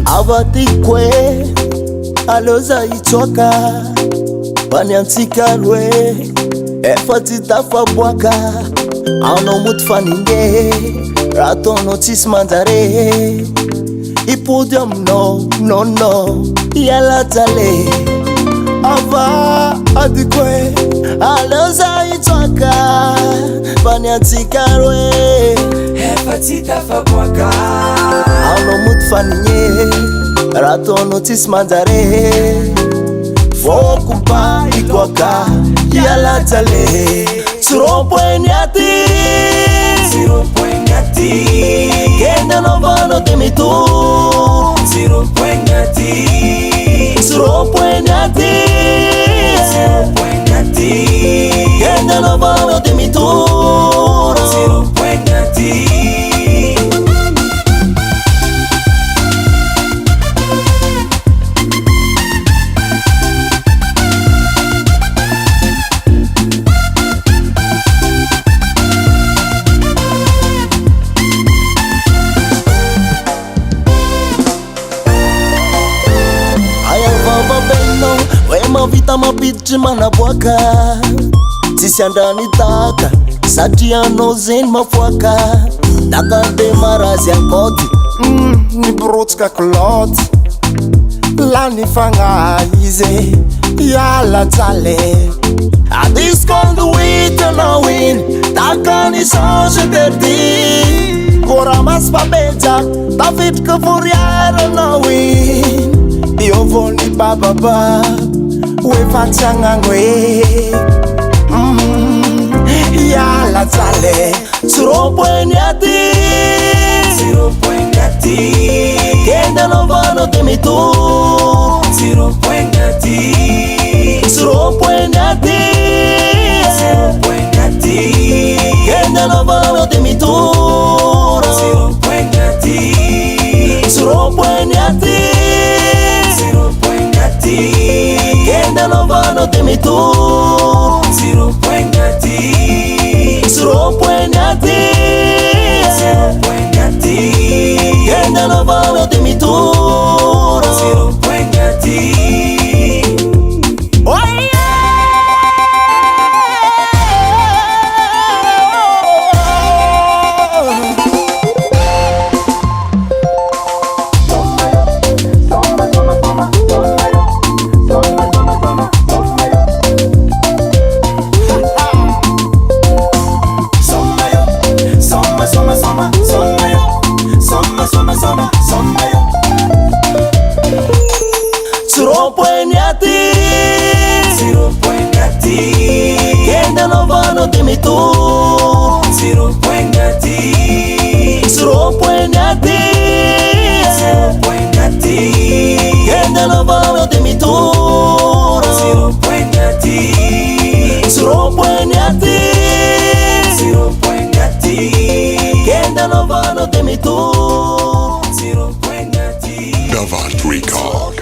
Avatikwe aloza ichoka banyantikalwe efatitafa bwaka ano mutfaninge rato notis mandare ipudium no yalatale ava adikwe aloza ichoka banyantikalwe efatitafa bwaka ano mutfaninge rato notis mandare fokupa ikwaka yalatale suropwenyati kenda novano temitu suropwenyati kenda novano temitu mavita mapiditry manaboaka tsisy andrany taka satria anao zeny mafoaka takande marazy akoty niborotsika kiloty lany fagna izy yalatale adisconde witanao iny takany change derdy koramasy fabetsak tafitrika voriaranao iny iovony bababa wefatsiagnagno yalatale suropwenyati kenda novano temitu suropwenyati kenda novano temitu suropwenyati kenda novano temitu suropwenyati kenda novano temitu suropwenyati kenda novano temitu suropwenyati kenda novano temitu suropwenyati kenda novano temitu Davat Record.